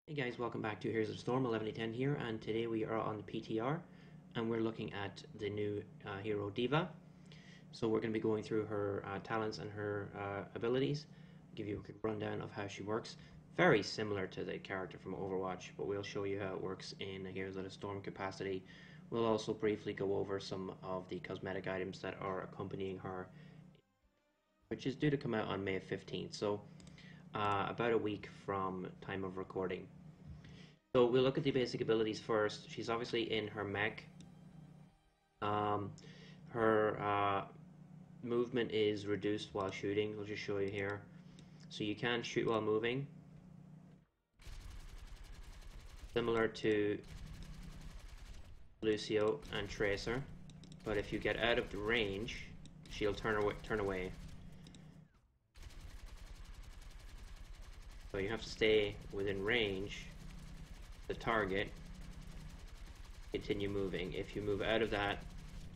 Hey guys, welcome back to Here's the Storm. 1110 here, and today we are on the PTR and we're looking at the new hero D.Va. So we're going to be going through her talents and her abilities, give you a quick rundown of how she works. Very similar to the character from Overwatch, but we'll show you how it works in a Heroes of the Storm capacity. We'll also briefly go over some of the cosmetic items that are accompanying her, which is due to come out on May 15th, so about a week from time of recording. So we'll look at the basic abilities first. She's obviously in her mech. Her movement is reduced while shooting. I'll just show you here. So you can shoot while moving, similar to Lucio and Tracer. But if you get out of the range, she'll turn away. So you have to stay within range. The target, continue moving. If you move out of that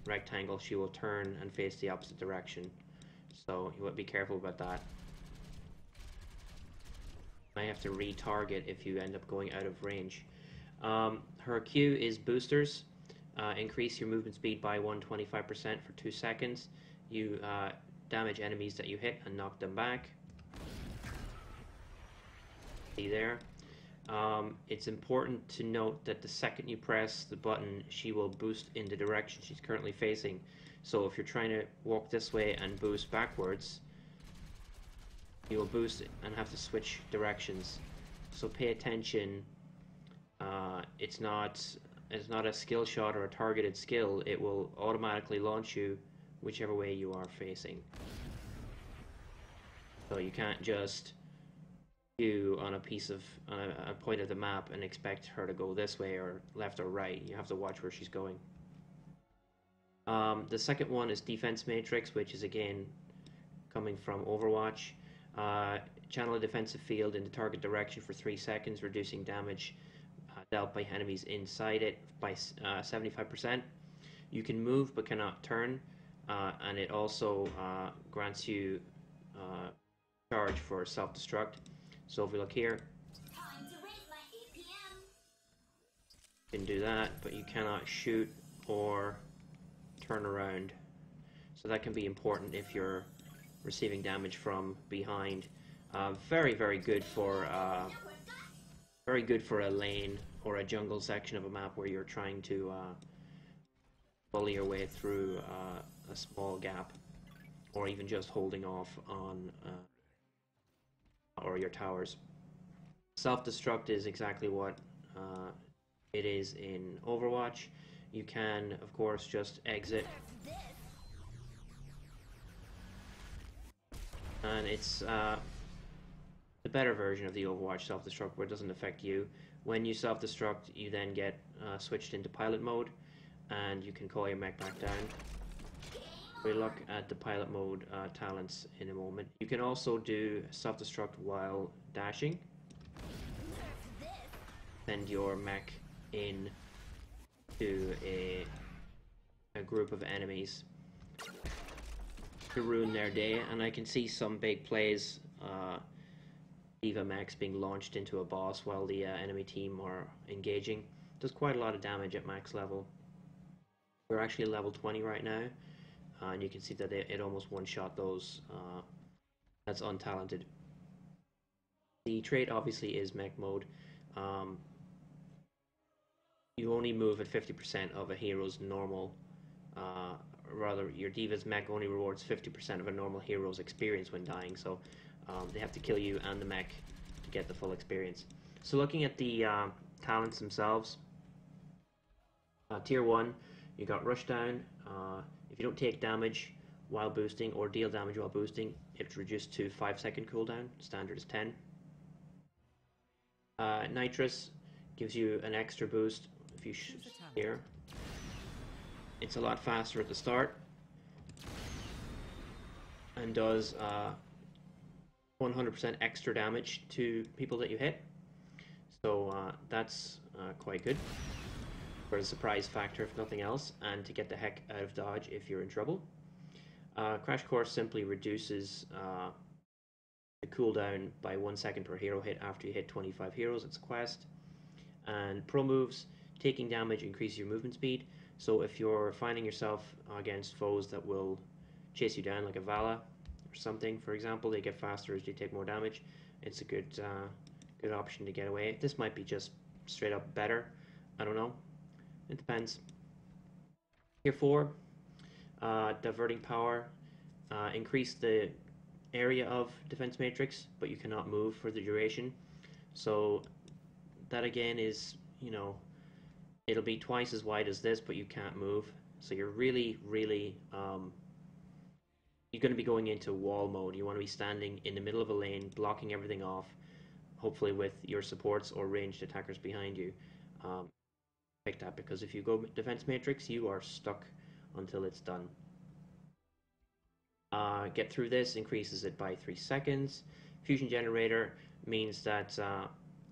rectangle, she will turn and face the opposite direction. So you want to be careful about that. I have to retarget if you end up going out of range. Her Q is boosters. Increase your movement speed by 125% for 2 seconds. You damage enemies that you hit and knock them back. See there. It's important to note that the second you press the button, she will boost in the direction she's currently facing. So if you're trying to walk this way and boost backwards, you will boost and have to switch directions. So pay attention. It's not a skill shot or a targeted skill. It will automatically launch you whichever way you are facing. So you can't just on a point of the map and expect her to go this way or left or right. You have to watch where she's going. The second one is Defense Matrix, which is again coming from Overwatch. Channel a defensive field in the target direction for 3 seconds, reducing damage dealt by enemies inside it by 75%. You can move but cannot turn, and it also grants you charge for self-destruct. So if we look here, you can do that, but you cannot shoot or turn around. So that can be important if you're receiving damage from behind. Very good for a lane or a jungle section of a map where you're trying to bully your way through a small gap, or even just holding off on or your towers. Self-destruct is exactly what it is in Overwatch. You can, of course, just exit. And it's the better version of the Overwatch self-destruct, where it doesn't affect you. When you self-destruct, you then get switched into pilot mode, and you can call your mech back down. We'll look at the pilot mode talents in a moment. You can also do self-destruct while dashing. Send your mech in to a group of enemies to ruin their day, and I can see some big plays. D.Va mechs being launched into a boss while the enemy team are engaging. Does quite a lot of damage at max level. We're actually level 20 right now. And you can see that it almost one-shot those. That's untalented. The trait obviously is mech mode. You only move at 50% of a hero's normal. Rather, your D.Va's mech only rewards 50% of a normal hero's experience when dying. So they have to kill you and the mech to get the full experience. So looking at the talents themselves, Tier 1, you got Rushdown. If you don't take damage while boosting or deal damage while boosting, it's reduced to 5-second cooldown. Standard is 10. Nitrous gives you an extra boost if you shoot here. It's a lot faster at the start and does 100% extra damage to people that you hit. So that's quite good for a surprise factor if nothing else, and to get the heck out of dodge if you're in trouble. Crash Course simply reduces the cooldown by 1 second per hero hit after you hit 25 heroes. It's a quest. And pro moves, taking damage increases your movement speed. So if you're finding yourself against foes that will chase you down, like a Vala or something, for example, they get faster as you take more damage. It's a good option to get away. This might be just straight up better. I don't know. It depends. Tier 4, diverting power. Increase the area of defense matrix, but you cannot move for the duration. So that again is, it'll be twice as wide as this, but you can't move. So you're really, really, you're going to be going into wall mode. You want to be standing in the middle of a lane, blocking everything off, hopefully with your supports or ranged attackers behind you. Pick that, because if you go defense matrix, you are stuck until it's done. Get through this increases it by 3 seconds. Fusion generator means that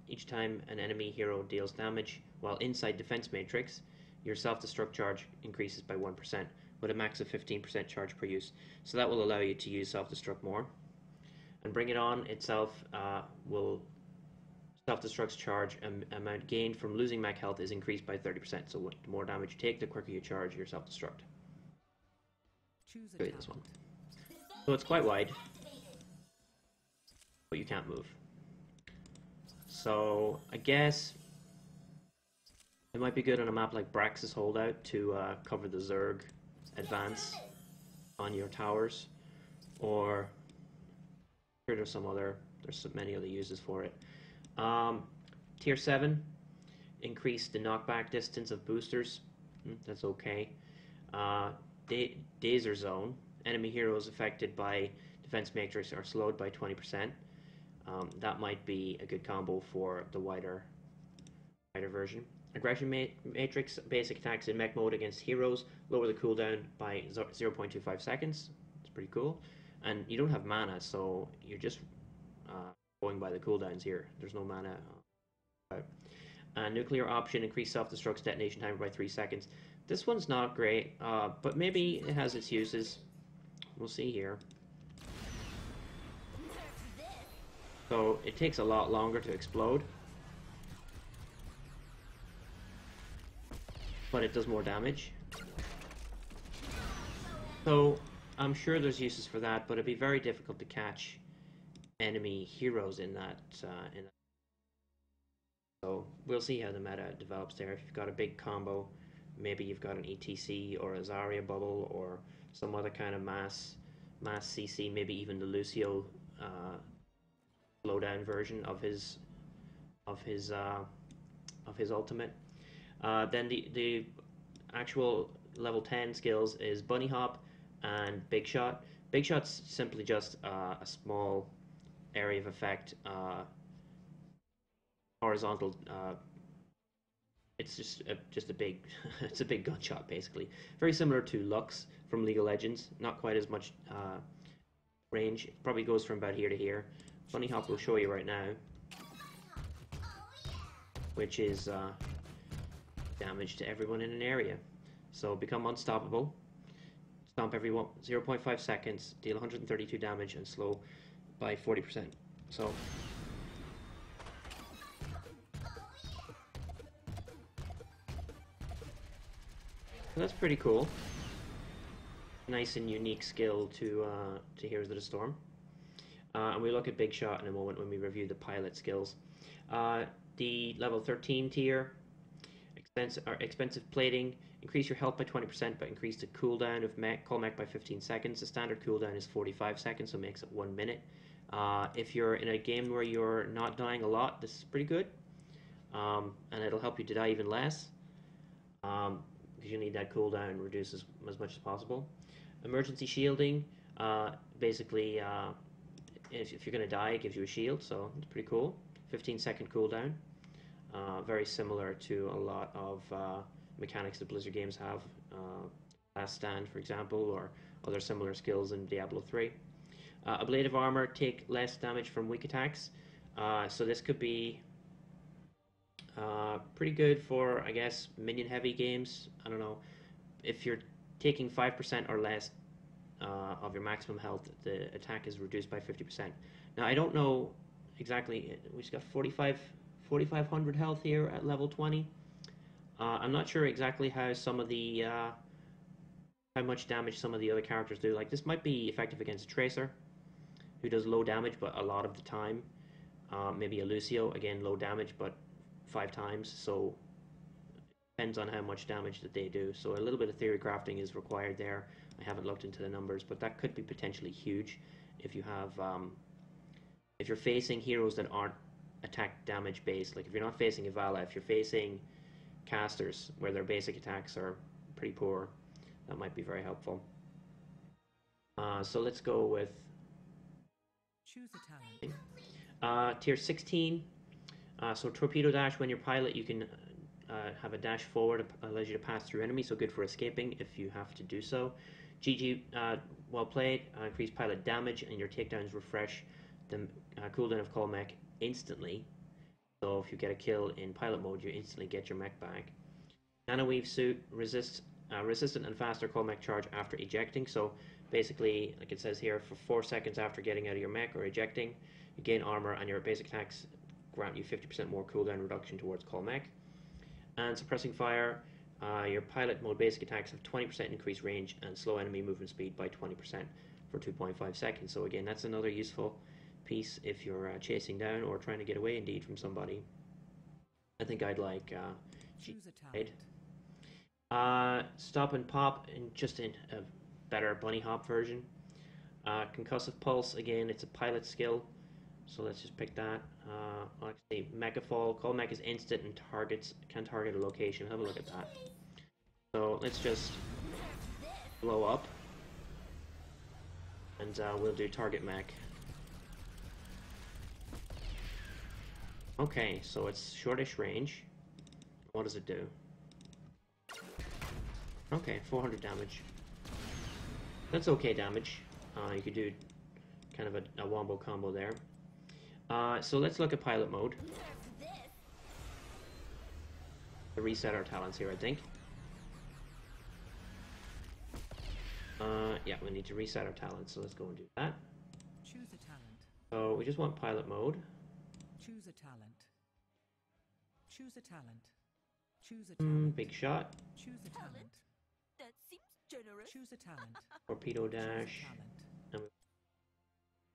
each time an enemy hero deals damage while inside defense matrix, your self-destruct charge increases by 1%, with a max of 15% charge per use. So that will allow you to use self-destruct more. And Bring It On itself will self-destruct's charge amount gained from losing mech health is increased by 30%. So the more damage you take, the quicker you charge your self-destruct. Show you this one. So it's quite wide, but you can't move. So I guess it might be good on a map like Brax's Holdout to cover the Zerg advance on your towers, or there's so many other uses for it. Tier 7, increase the knockback distance of boosters. That's okay. Dazer Zone, enemy heroes affected by defense matrix are slowed by 20%. That might be a good combo for the wider version. Aggression matrix, basic attacks in mech mode against heroes lower the cooldown by 0.25 seconds. It's pretty cool. And you don't have mana, so you're just going by the cooldowns here. There's no mana. Nuclear option, increase self-destruct's detonation timer by 3 seconds. This one's not great, but maybe it has its uses. We'll see here. So it takes a lot longer to explode, but it does more damage. So I'm sure there's uses for that, but it'd be very difficult to catch enemy heroes in that. So we'll see how the meta develops there. If you've got a big combo, maybe you've got an ETC or a Zarya bubble or some other kind of mass CC, maybe even the Lucio slowdown version of his ultimate. Then the actual level 10 skills is Bunny Hop and Big Shot. Big Shot's simply just a small area of effect, horizontal. It's just a big it's a big gunshot basically. Very similar to Lux from League of Legends. Not quite as much range. It probably goes from about here to here. Bunny Hop will show you right now, which is damage to everyone in an area. So become unstoppable. Stomp every 0.5 seconds, deal 132 damage, and slow by 40%. So that's pretty cool. Nice and unique skill to Heroes of the Storm. And we look at Big Shot in a moment when we review the pilot skills. The level 13 tier, expensive plating, increase your health by 20%, but increase the cooldown of call mech by 15 seconds. The standard cooldown is 45 seconds, so it makes it 1 minute. If you're in a game where you're not dying a lot, this is pretty good. And it'll help you to die even less, because you need that cooldown reduced as much as possible. Emergency shielding, basically, if you're going to die, it gives you a shield, so it's pretty cool. 15-second cooldown. Very similar to a lot of mechanics that Blizzard games have. Last Stand, for example, or other similar skills in Diablo 3. Ablative armor, take less damage from weak attacks. So this could be pretty good for, I guess, minion heavy games. I don't know. If you're taking 5% or less of your maximum health, the attack is reduced by 50%. Now, I don't know exactly, we've got 4,500 health here at level 20. I'm not sure exactly how some of the, how much damage some of the other characters do. Like, this might be effective against Tracer, who does low damage, but a lot of the time. Maybe a Lucio, again, low damage, but 5 times, so depends on how much damage that they do. So a little bit of theory crafting is required there. I haven't looked into the numbers, but that could be potentially huge if you have, if you're facing heroes that aren't attack damage based. Like if you're not facing Evala, if you're facing casters where their basic attacks are pretty poor, that might be very helpful. So let's go with choose a talent. Tier 16. So Torpedo Dash, when you're pilot, you can have a dash forward, allows you to pass through enemies, so good for escaping if you have to do so. GG, well played, increase pilot damage, and your takedowns refresh the cooldown of call mech instantly. So if you get a kill in pilot mode, you instantly get your mech back. Nanoweave suit, resistant and faster call mech charge after ejecting. So basically, like it says here, for 4 seconds after getting out of your mech or ejecting, you gain armor and your basic attacks grant you 50% more cooldown reduction towards call mech. And suppressing fire, your pilot mode basic attacks have 20% increased range and slow enemy movement speed by 20% for 2.5 seconds. So again, that's another useful piece if you're chasing down or trying to get away indeed from somebody. I think I'd like choose a talent. Stop and pop, and just in a better bunny hop version. Concussive pulse, again, it's a pilot skill, so let's just pick that. Actually, Mecha Fall, call mech is instant and can target a location. Have a look at that. So let's just blow up, and we'll do target mech. Okay, so it's shortish range. What does it do? Okay, 400 damage. That's okay damage. You could do kind of a wombo combo there. So let's look at pilot mode. To reset our talents here, I think. Yeah, we need to reset our talents, so let's go and do that. Choose a talent. So we just want pilot mode. Choose a talent. Choose a talent. Choose a talent. Big shot. Choose a talent. That seems generous. Choose a talent. Torpedo dash. Talent.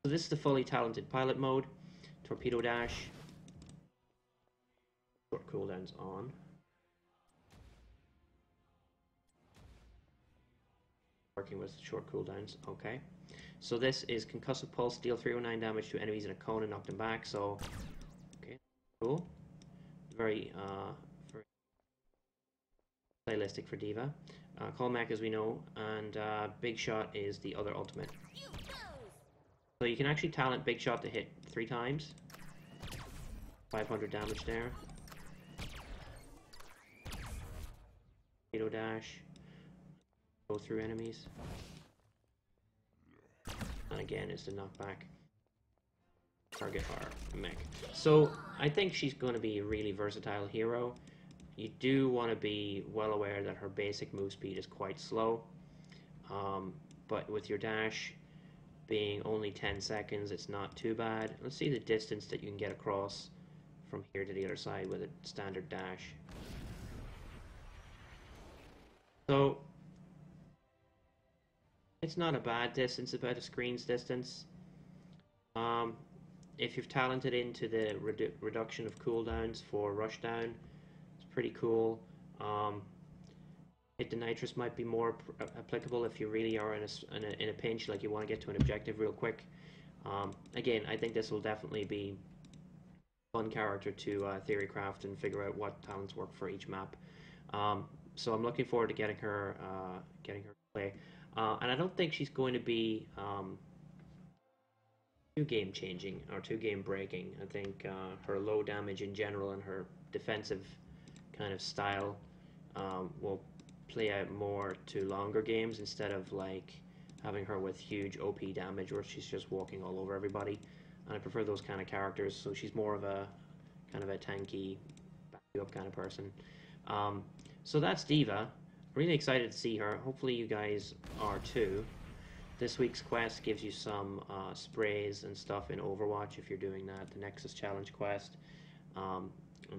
So this is the fully talented pilot mode. Torpedo dash. Short cooldowns on. Working with short cooldowns. Okay. So this is concussive pulse, deal 309 damage to enemies in a cone and knock them back. So, okay, cool. Very, very stylistic for D.Va. Call mech, as we know, and Big Shot is the other ultimate. So you can actually talent Big Shot to hit 3 times. 500 damage there. Torpedo dash. Go through enemies. And again is to knock back target our mech. So I think she's going to be a really versatile hero. You do want to be well aware that her basic move speed is quite slow, but with your dash being only 10 seconds, it's not too bad. Let's see the distance that you can get across from here to the other side with a standard dash. So it's not a bad distance, about a screen's distance. If you've talented into the reduction of cooldowns for rushdown, it's pretty cool. Hit the nitrous might be more applicable if you really are in a pinch, like you want to get to an objective real quick. Again, I think this will definitely be a fun character to theory craft and figure out what talents work for each map. So I'm looking forward to getting her to play. And I don't think she's going to be too game changing or too game breaking. I think her low damage in general and her defensive kind of style will play out more to longer games instead of like having her with huge OP damage where she's just walking all over everybody. And I prefer those kind of characters, so she's more of a kind of a tanky, back you up kind of person. So that's D.Va. Really excited to see her. Hopefully you guys are too. This week's quest gives you some sprays and stuff in Overwatch if you're doing that. The Nexus challenge quest, and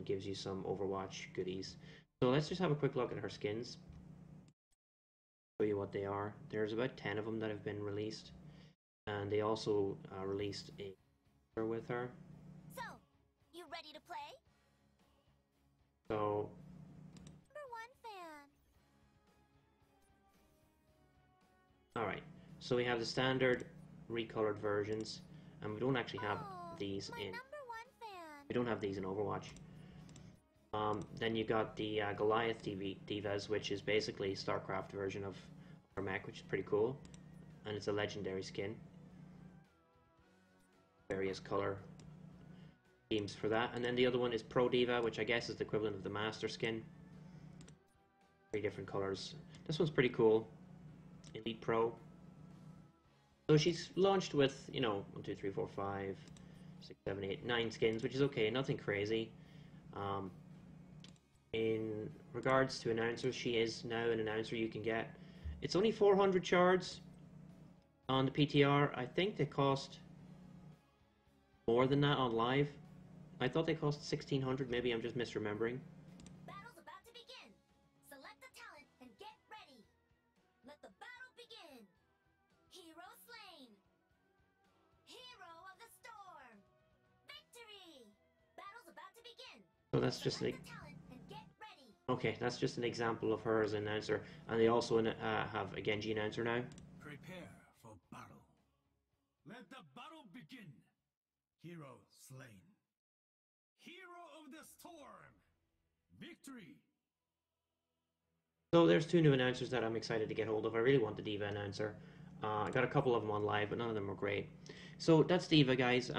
gives you some Overwatch goodies. So let's just have a quick look at her skins. Show you what they are. There's about 10 of them that have been released, and they also released a with her. So, you ready to play? So, #1 fan. alright, so we have the standard recolored versions, and we don't actually have these my in. #1 fan. We don't have these in Overwatch. Then you got the Goliath D.Vas, which is basically a StarCraft version of her mech, which is pretty cool, and it's a legendary skin. Various color schemes for that, and then the other one is Pro D.Va, which I guess is the equivalent of the Master skin. 3 different colors. This one's pretty cool. Elite Pro. So she's launched with, you know, 1, 2, 3, 4, 5, 6, 7, 8, 9 skins, which is okay, nothing crazy. In regards to announcers, she is now an announcer you can get. It's only 400 shards on the PTR. I think they cost more than that on live. I thought they cost 1600, maybe I'm just misremembering. Battle's about to begin. Select a talent and get ready. Let the battle begin. Hero slain. Hero of the storm. Victory. Battle's about to begin. So that's just Select a talent and get ready. okay, that's just an example of her as an announcer, and they also have a Genji announcer now. Prepare for battle. Let the battle begin. Hero slain. Hero of the storm. Victory. So there's 2 new announcers that I'm excited to get hold of. I really want the D.Va announcer. I got a couple of them on live, but none of them were great. So that's D.Va, guys.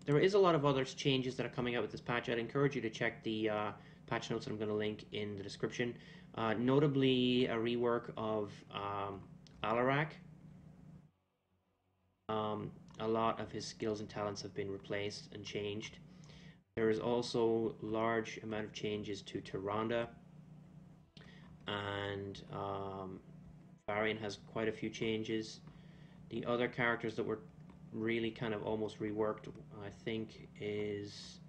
There is a lot of other changes that are coming out with this patch. I'd encourage you to check the patch notes that I'm going to link in the description. Notably, a rework of Alarak. A lot of his skills and talents have been replaced and changed. There is also large amount of changes to Tyrande, and Varian has quite a few changes. The other characters that were really kind of almost reworked, I think, is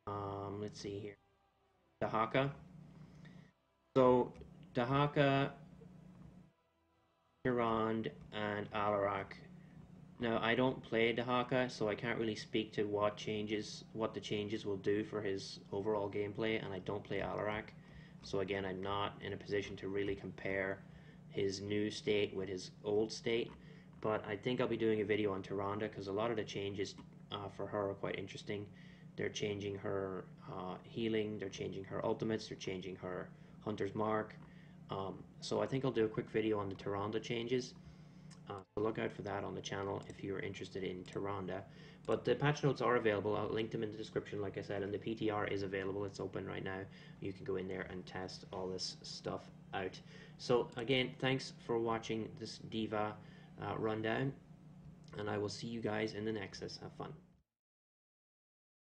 let's see here, Dahaka. So Dahaka, Tyrande, and Alarak. Now, I don't play Dahaka, so I can't really speak to what the changes will do for his overall gameplay, and I don't play Alarak. So again, I'm not in a position to really compare his new state with his old state. But I think I'll be doing a video on Tyrande, because a lot of the changes for her are quite interesting. They're changing her healing, they're changing her ultimates, they're changing her Hunter's Mark. So I think I'll do a quick video on the Tyrande changes. So look out for that on the channel if you're interested in Tyrande. But the patch notes are available. I'll link them in the description, like I said, and the PTR is available. It's open right now. You can go in there and test all this stuff out. So again, thanks for watching this D.Va rundown, and I will see you guys in the Nexus. Have fun.